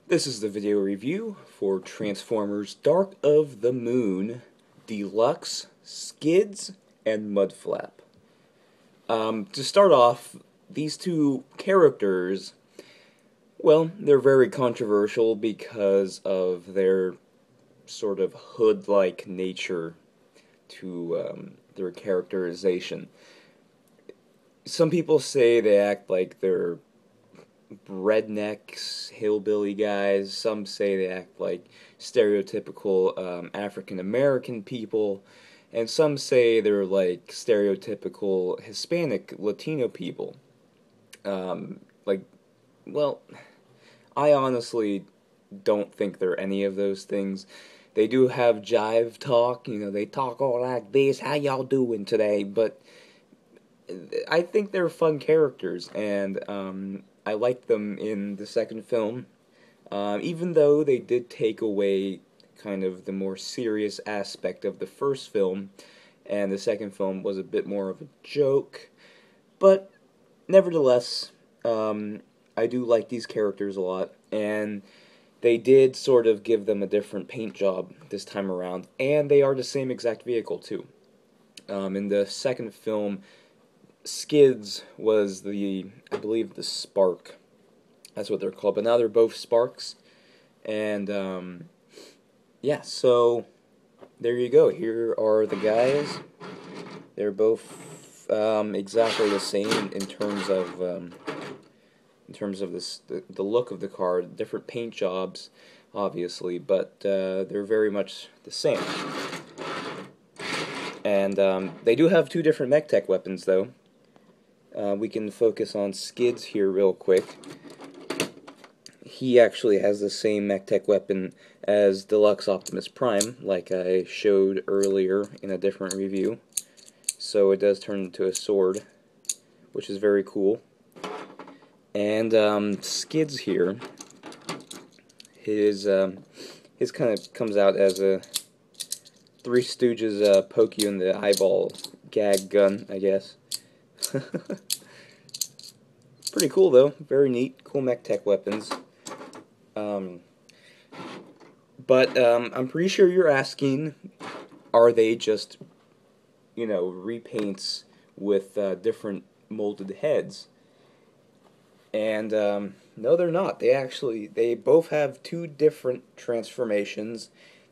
This is the video review for Transformers Dark of the Moon Deluxe, Skids, and Mudflap. To start off, these two characters, well, they're very controversial because of their sort of hood-like nature to their characterization. Some people say they act like they're rednecks, hillbilly guys. Some say they act like stereotypical African American people, and some say they're like stereotypical Hispanic Latino people. Like, well, I honestly don't think they're any of those things. They do have jive talk, they talk all like this, how y'all doing today, but I think they're fun characters, and I liked them in the second film, even though they did take away kind of the more serious aspect of the first film, and the second film was a bit more of a joke, but nevertheless, I do like these characters a lot, and they did sort of give them a different paint job this time around, and they are the same exact vehicle too. In the second film, Skids was I believe the Spark. That's what they're called. But now they're both Sparks. And, yeah, so there you go. Here are the guys. They're both exactly the same in terms of the look of the car. Different paint jobs, obviously, but they're very much the same. And they do have two different mech tech weapons, though. We can focus on Skids here real quick. He actually has the same mech tech weapon as Deluxe Optimus Prime, like I showed earlier in a different review. So it does turn into a sword, which is very cool. And Skids here, his kind of comes out as a Three Stooges poke you in the eyeball gag gun, I guess. Pretty cool though, very neat, cool mech tech weapons. But I'm pretty sure you're asking, are they just, repaints with different molded heads? And no, they're not. They both have two different transformations.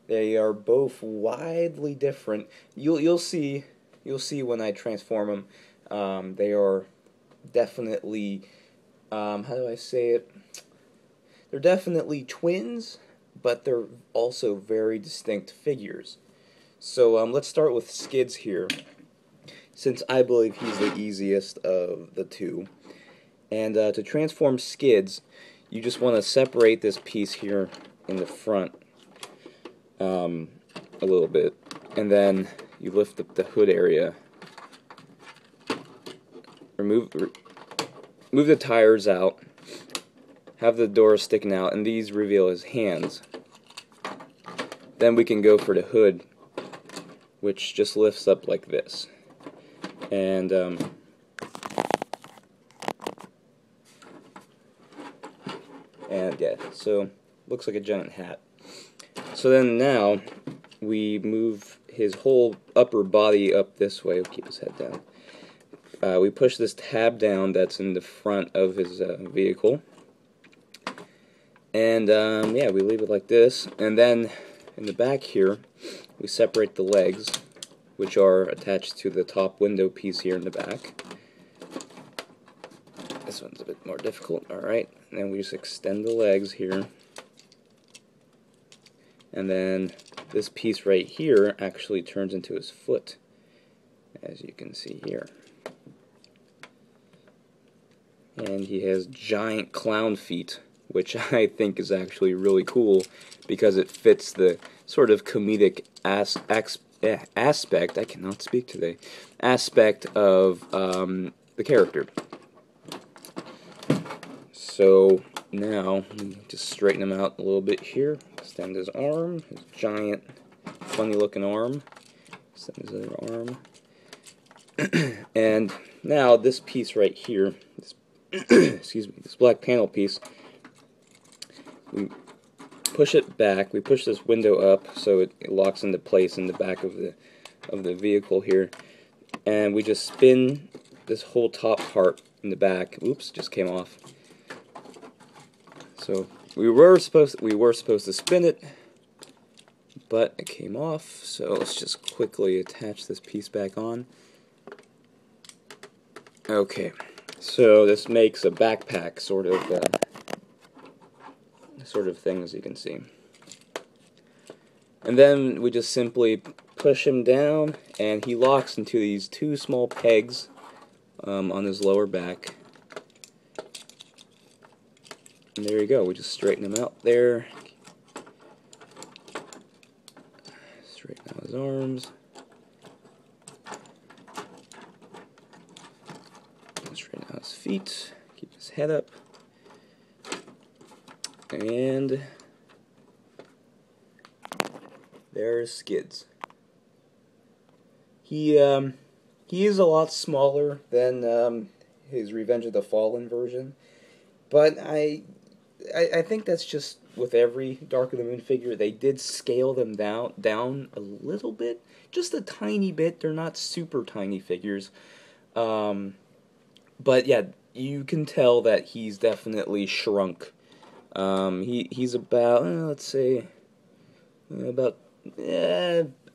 They are both widely different. You'll see when I transform them. They are definitely, how do I say it? They're definitely twins, but they're also very distinct figures. So let's start with Skids here, since I believe he's the easiest of the two. And to transform Skids, you just want to separate this piece here in the front a little bit, and then you lift up the hood area. Move the tires out, have the door sticking out, and these reveal his hands. Then we can go for the hood, which just lifts up like this. And yeah, so looks like a giant hat. So then now we move his whole upper body up this way. We'll keep his head down. We push this tab down that's in the front of his vehicle, and yeah, we leave it like this. And then in the back here, we separate the legs, which are attached to the top window piece here in the back. This one's a bit more difficult. Alright, and then we just extend the legs here, and then this piece right here actually turns into his foot, as you can see here. And he has giant clown feet, which I think is actually really cool because it fits the sort of comedic aspect, I cannot speak today, aspect of the character. So now, just straighten him out a little bit here, extend his arm, his giant, funny looking arm, extend his other arm. And now this piece right here, this excuse me, this black panel piece, we push it back. We push this window up so it locks into place in the back of the vehicle here, and we just spin this whole top part in the back. Oops, just came off. So we were supposed to spin it, but it came off. So let's just quickly attach this piece back on. Okay, so this makes a backpack sort of thing, as you can see. And then we just simply push him down, and he locks into these two small pegs on his lower back. And there you go. We just straighten him out there. Straighten out his arms. Straighten out his feet. Keep his head up. And there's Skids. He is a lot smaller than his Revenge of the Fallen version, but I think that's just with every Dark of the Moon figure. They did scale them down a little bit, just a tiny bit. They're not super tiny figures, but yeah, you can tell that he's definitely shrunk. He's about, let's say, about,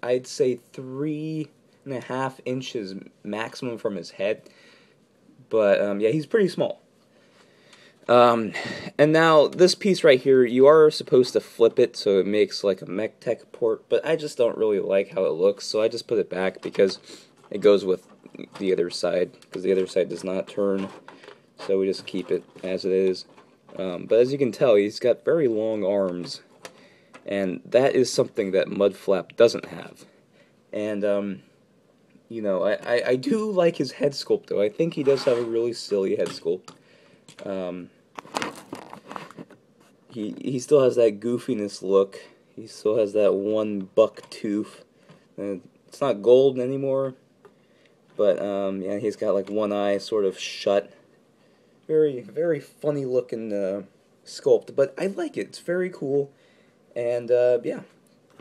I'd say 3.5 inches maximum from his head. But, yeah, he's pretty small. And now, this piece right here, you are supposed to flip it so it makes like a mech tech port, but I just don't really like how it looks, so I just put it back because it goes with the other side, because the other side does not turn, so we just keep it as it is. But as you can tell, he's got very long arms, and that is something that Mudflap doesn't have. And, you know, I do like his head sculpt, though. I think he does have a really silly head sculpt. He still has that goofiness look. He still has that one buck tooth. It's not gold anymore, but, yeah, he's got, like, one eye sort of shut. Very, very funny looking sculpt, but I like it. It's very cool, and yeah,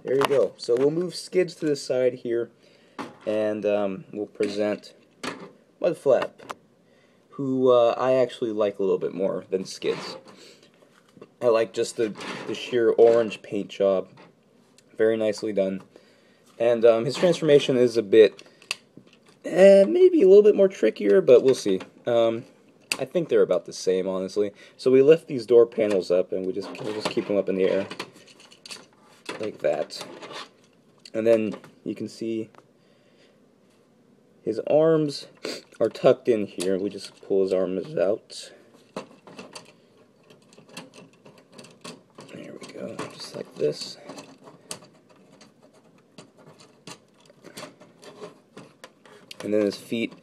there you go. So we'll move Skids to the side here, and we'll present Mudflap, who I actually like a little bit more than Skids. I like just the sheer orange paint job. Very nicely done. And his transformation is a bit, maybe a little bit more trickier, but we'll see. I think they're about the same, honestly. So we lift these door panels up, and we'll just keep them up in the air, like that. And then you can see his arms are tucked in here. We just pull his arms out. There we go, just like this. And then his feet.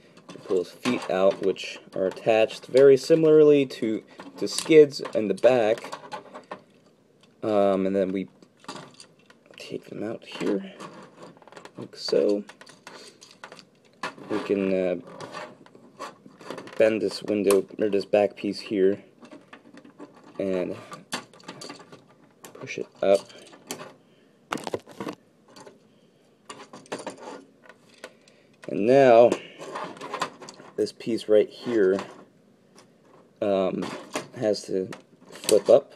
Pull his feet out, which are attached very similarly to Skids in the back. And then we take them out here, like so. We can bend this window, or this back piece here, and push it up. And now, this piece right here has to flip up,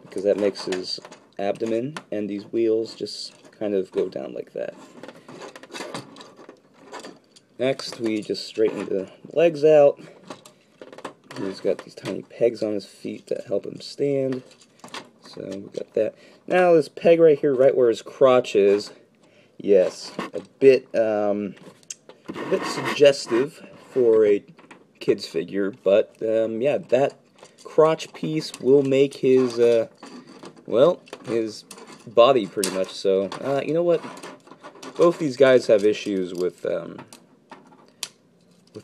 because that makes his abdomen and these wheels just kind of go down like that. Next, we just straighten the legs out. He's got these tiny pegs on his feet that help him stand. So we got that. Now this peg right here, right where his crotch is, yes, a bit suggestive for a kid's figure, but yeah, that crotch piece will make his well, his body pretty much so. You know what? Both these guys have issues with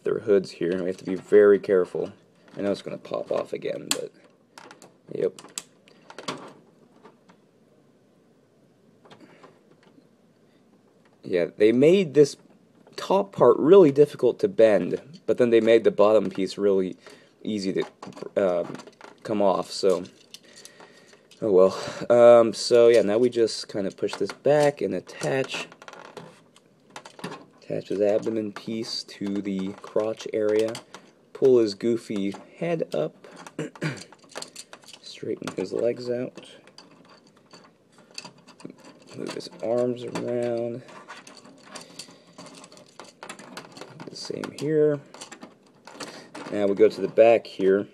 their hoods here. We have to be very careful. I know it's going to pop off again, but yep. Yeah, they made this top part really difficult to bend, but then they made the bottom piece really easy to come off, so Oh well. So yeah, now we just kind of push this back and attach his abdomen piece to the crotch area. Pull his goofy head up. Straighten his legs out. Move his arms around. The same here. Now we go to the back here.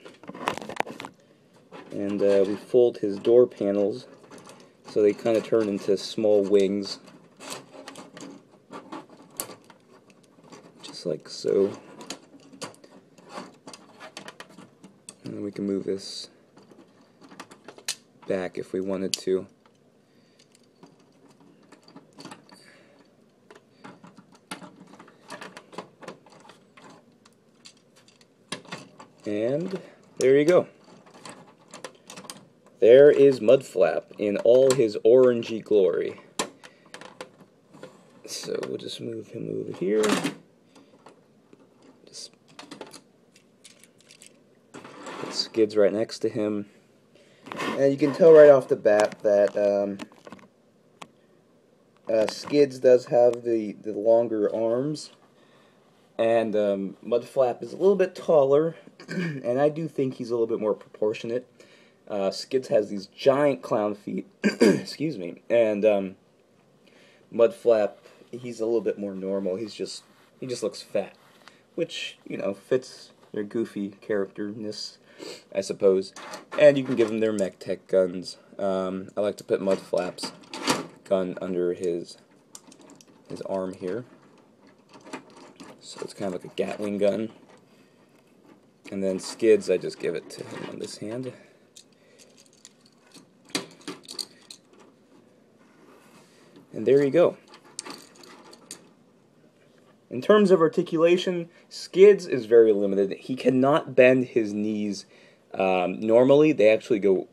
And we fold his door panels so they kind of turn into small wings. Just like so. And then we can move this back if we wanted to. And there you go. There is Mudflap in all his orangey glory. So we'll just move him over here. Just put Skids right next to him. And you can tell right off the bat that Skids does have the longer arms. And Mudflap is a little bit taller. And I do think he's a little bit more proportionate. Skids has these giant clown feet, excuse me, and Mudflap, he's a little bit more normal. He just looks fat, which, you know, fits their goofy characterness, I suppose. And you can give them their mech tech guns. I like to put Mudflap's gun under his arm here, so it's kind of like a Gatling gun. And then Skids, I just give it to him on this hand. And there you go. In terms of articulation, Skids is very limited. He cannot bend his knees. Normally, they actually go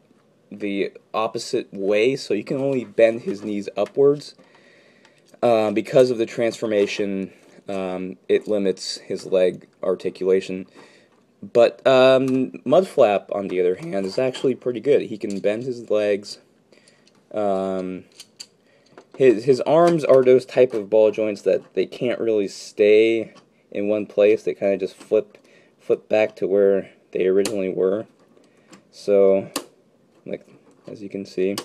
the opposite way, so you can only bend his knees upwards. Because of the transformation, it limits his leg articulation. But Mudflap, on the other hand, is actually pretty good. He can bend his legs. His arms are those type of ball joints that they can't really stay in one place. They kind of just flip back to where they originally were. So, like, as you can see.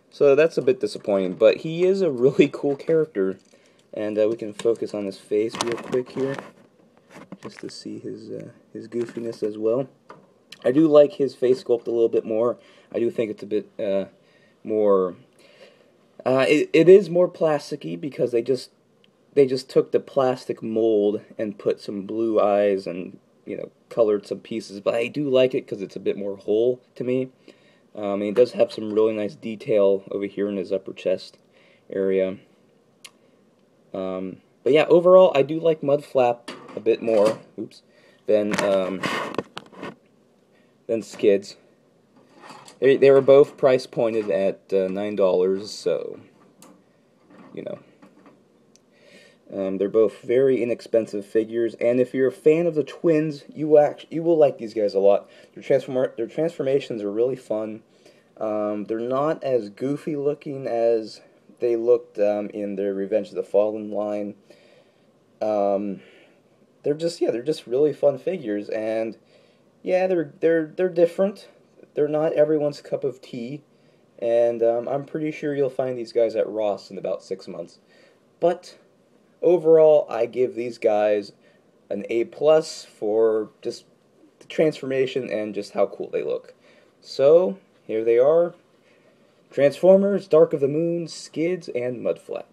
So that's a bit disappointing, but he is a really cool character. And we can focus on his face real quick here, just to see his goofiness as well. I do like his face sculpt a little bit more. I do think it's a bit more... It is more plasticky because they just took the plastic mold and put some blue eyes and, you know, colored some pieces. But I do like it because it's a bit more whole to me. And he does have some really nice detail over here in his upper chest area. But yeah, overall I do like Mudflap a bit more. Oops, than Skids. They were both price pointed at $9, so, you know, they're both very inexpensive figures. And if you're a fan of the twins, you will like these guys a lot. Their transformations are really fun. They're not as goofy looking as they looked in their Revenge of the Fallen line. They're just really fun figures, and yeah, they're different. They're not everyone's cup of tea, and I'm pretty sure you'll find these guys at Ross in about 6 months. But overall, I give these guys an A+ for just the transformation and just how cool they look. So, here they are. Transformers, Dark of the Moon, Skids, and Mudflap.